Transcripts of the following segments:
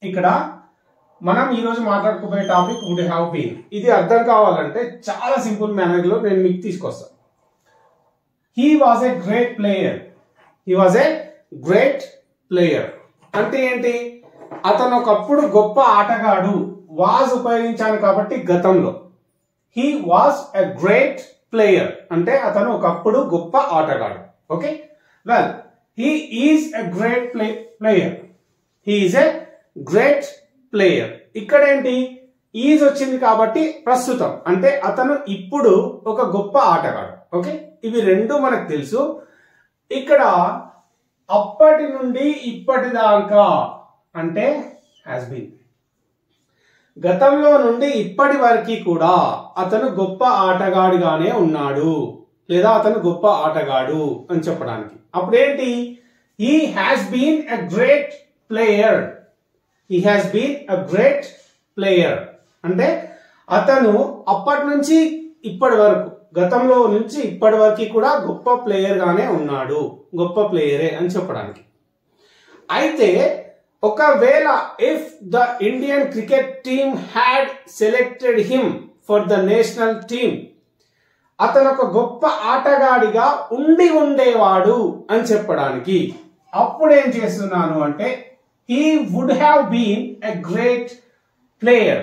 ఇక్కడ మనం ఈ రోజు మాట్లాడుకోబోయే టాపిక్ వుడ్ హ్యావ్ బీన్. ఇది అర్థం కావాలంటే చాలా సింపుల్ మేనర్ లో నేను మీకు తీసుకొస్తాను. He was a great player. He was a great player అంటే ఏంటి? అతను ఒకప్పుడు గొప్ప ఆటగాడు. వాజ్ ఉపయోగించాను కాబట్టి గతంలో. He was a great player అంటే అతను ఒకప్పుడు గొప్ప ఆటగాడు. Okay, well he is a great player. He is a great player. ఇక్కడ ఏంటి? ఈజ్ వచ్చింది కాబట్టి ప్రస్తుతం అంటే అతను ఇప్పుడు ఒక గొప్ప ఆటగాడు. ఓకే, ఇవి రెండు మనకు తెలుసు. ఇక్కడ అప్పటి నుండి ఇప్పటిదాకా అంటే హ్యాస్ బీన్. గతంలో నుండి ఇప్పటి వరకు కూడా అతను గొప్ప ఆటగాడిగానే ఉన్నాడు లేదా అతను గొప్ప ఆటగాడు అని చెప్పడానికి. అప్పుడు ఏంటి? He has been a great player. He has been a great player అంటే అతను అప్పటి నుంచి ఇప్పటి వరకు, గతంలో నుంచి ఇప్పటి వరకు కూడా గొప్ప ప్లేయర్ గానే ఉన్నాడు, గొప్ప ప్లేయరే అని చెప్పడానికి. అయితే ఒకవేళ if the Indian cricket team had selected him for the national team, అతను ఒక గొప్ప ఆటగాడిగా ఉండి ఉండేవాడు అని చెప్పడానికి అప్పుడు ఏం చేస్తున్నాను అంటే he would have been a great player.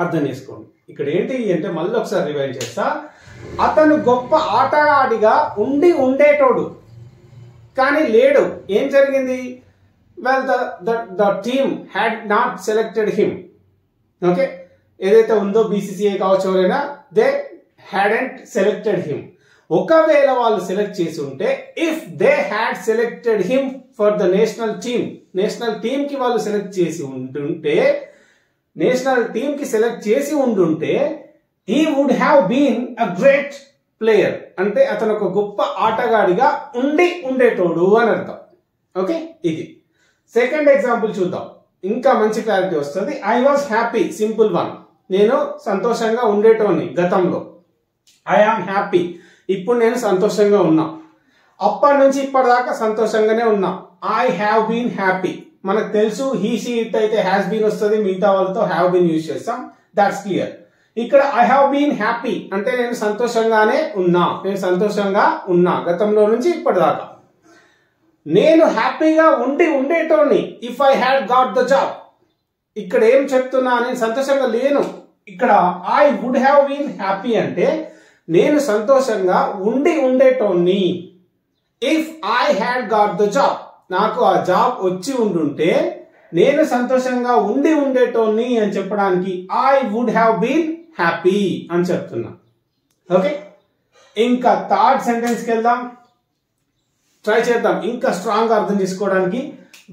అర్థం చేసుకోండి. ఇక్కడ ఏంటి అంటే మళ్ళీ ఒకసారి రివైండ్ చేస్తా. అతను గొప్ప ఆటగాడిగా ఉండి ఉండేటోడు కానీ లేడు. ఏం జరిగింది? Well the team had not selected him. Okay, ఏదైతే ఉందో బీసీసీఐ కావచ్చు ఎవరైనా, దే హ్యాడెంట్ సెలెక్టెడ్ హిమ్. ఒకవేళ వాళ్ళు సెలెక్ట్ చేసి ఉంటే, if they had selected him for the national team, national team కి వాళ్ళు సెలెక్ట్ చేసి ఉంటుంటే, నేషనల్ టీమ్ కి సెలెక్ట్ చేసి ఉండుంటే he would have been a great player అంటే అతను ఒక గొప్ప ఆటగాడిగా ఉండి ఉండేటోడు అని అర్థం. ఓకే, ఇది సెకండ్ ఎగ్జాంపుల్ చూద్దాం, ఇంకా మంచి క్లారిటీ వస్తుంది. I was happy, simple one. నేను సంతోషంగా ఉండేటోని గతంలో. ఐ ఆమ్ హ్యాపీ, ఇప్పుడు నేను సంతోషంగా ఉన్నా. అప్పటి నుంచి ఇప్పటిదాకా సంతోషంగానే ఉన్నా. I have been happy. మనకు తెలుసు హీ సీ ఇట్ అయితే హ్యాస్ బీన్ వస్తుంది, మిగతా వాళ్ళతో హ్యావ్ బీన్ యూజ్ చేస్తాం. That's clear. ఇక్కడ ఐ హ్యావ్ బీన్ హ్యాపీ అంటే నేను సంతోషంగానే ఉన్నా, నేను సంతోషంగా ఉన్నా గతంలో నుంచి ఇప్పటిదాకా. నేను హ్యాపీగా ఉండి ఉండేటోని if I had got the job. ఇక్కడ ఏం చెప్తున్నా? నేను సంతోషంగా లేను. ఇక్కడ I would have been happy అంటే నేను సంతోషంగా ఉండి ఉండేటోని if I had got the job. నాకు ఆ జాబ్ వచ్చి ఉండుంటే నేను సంతోషంగా ఉండి ఉండేటోని అని చెప్పడానికి I would have been happy అని చెప్తున్నా. ఓకే, ఇంకా థర్డ్ సెంటెన్స్ కి వెళ్దాం, ట్రై చేద్దాం ఇంకా స్ట్రాంగ్ గా అర్థం చేసుకోవడానికి.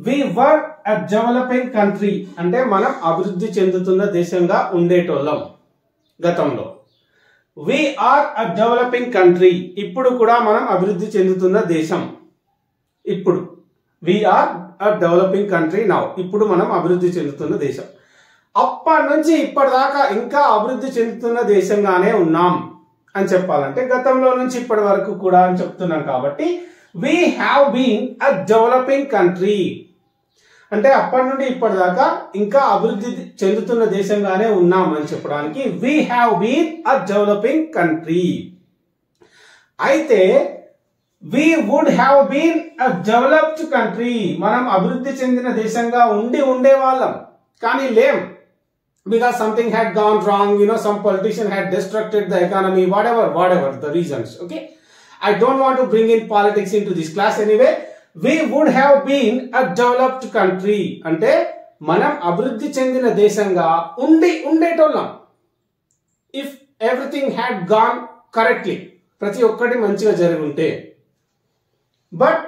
వి వర్ ఎ డెవలపింగ్ కంట్రీ అంటే మనం అభివృద్ధి చెందుతున్న దేశంగా ఉండేటోళ్ళం గతంలో. We are a developing country, ఇప్పుడు కూడా మనం అభివృద్ధి చెందుతున్న దేశం. ఇప్పుడు we are a developing country now, ఇప్పుడు మనం అభివృద్ధి చెందుతున్న దేశం. అప్పటి నుంచి ఇప్పటిదాకా ఇంకా అభివృద్ధి చెందుతున్న దేశంగానే ఉన్నాం అని చెప్పాలంటే గతంలో నుంచి ఇప్పటి వరకు కూడా అని చెప్తున్నాం కాబట్టి we have been a developing country అంటే అప్పటి నుండి ఇప్పటిదాకా ఇంకా అభివృద్ధి చెందుతున్న దేశంగానే ఉన్నాం అని చెప్పడానికి we have been a developing country. అయితే we would have been a developed country, మనం అభివృద్ధి చెందిన దేశంగా ఉండి ఉండేవాళ్ళం కానీ లేం. Because something had gone wrong, some politician had destructed the economy, whatever the reasons. Okay, I don't want to bring in politics into this class anyway. We would have been a developed country అంటే మనం అభివృద్ధి చెందిన దేశంగా ఉండి ఉండేటోళ్ళం if everything had gone correctly, ప్రతి ఒక్కటి మంచిగా జరిగి ఉంటే. బట్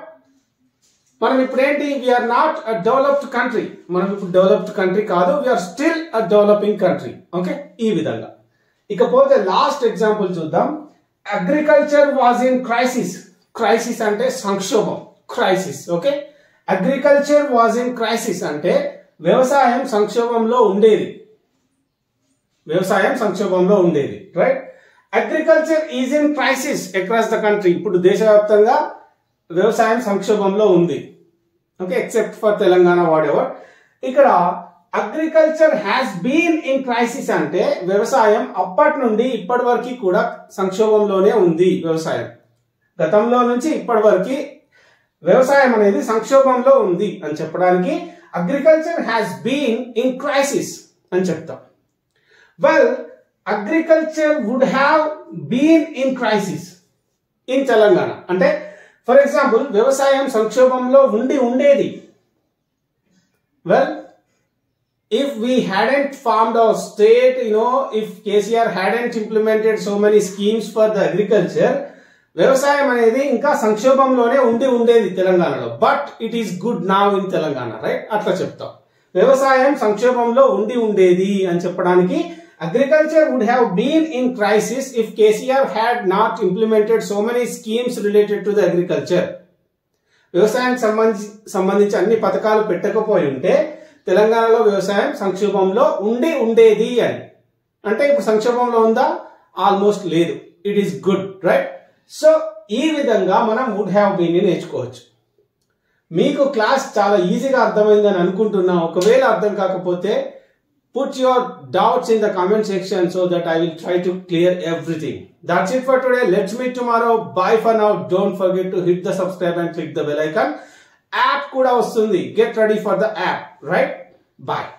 మనం ఇప్పుడు ఏంటి? We are not a developed country. మనం ఇప్పుడు డెవలప్డ్ కంట్రీ కాదు, we are still a developing country. Okay, ఈ విధంగా. ఇకపోతే లాస్ట్ ఎగ్జాంపుల్ చూద్దాం. Agriculture was in crisis. Crisis అంటే సంక్షోభం, crisis. Okay, agriculture was in crisis అంటే వ్యవసాయం సంక్షోభంలో ఉండేది, వ్యవసాయం సంక్షోభంలో ఉండేది. Right, agriculture is in crisis across the country. ఇప్పుడు దేశవ్యాప్తంగా వ్యవసాయం సంక్షోభంలో ఉంది. okay, except for Telangana, whatever. ఇక్కడ agriculture has been in crisis అంటే వ్యవసాయం అప్పటి నుండి ఇప్పటి వరకు కూడా సంక్షోభంలోనే ఉంది. వ్యవసాయం గతంలో నుంచి ఇప్పటి వరకు వ్యవసాయం అనేది సంక్షోభంలో ఉంది అని చెప్పడానికి agriculture has been in crisis అని చెప్తాం. Well, agriculture would have been in crisis in Telangana అంటే ఫర్ ఎగ్జాంపుల్ వ్యవసాయం సంక్షోభంలో ఉండేది. Well, if we hadn't formed our state, if KCR hadn't implemented so many schemes for the agriculture, వ్యవసాయం అనేది ఇంకా సంక్షోభంలోనే ఉండేది తెలంగాణలో. But it is good now in Telangana, right? అట్లా చెప్తాం. వ్యవసాయం సంక్షోభంలో ఉండేది అని చెప్పడానికి agriculture would have been in crisis if KCR had not implemented so many schemes related to the agriculture. వ్యవసాయానికి సంబంధించి అన్ని పథకాలు పెట్టకపోయి ఉంటే తెలంగాణలో వ్యవసాయం సంక్షోభంలో ఉండేది అని. అంటే ఇప్పుడు సంక్షోభంలో ఉందా? ఆల్మోస్ట్ లేదు. It is good, right? So ఈ విధంగా మనం వుడ్ హ్యావ్ బీన్ ని నేర్చుకోవచ్చు. మీకు క్లాస్ చాలా ఈజీగా అర్థమైందని అనుకుంటున్నా. ఒకవేళ అర్థం కాకపోతే put your doubts in the comment section so that I will try to clear everything. That's it for today. Let's meet tomorrow. Bye for now. Don't forget to hit the subscribe and click the bell icon. App kuda vastundi. Get ready for the app, right? Bye.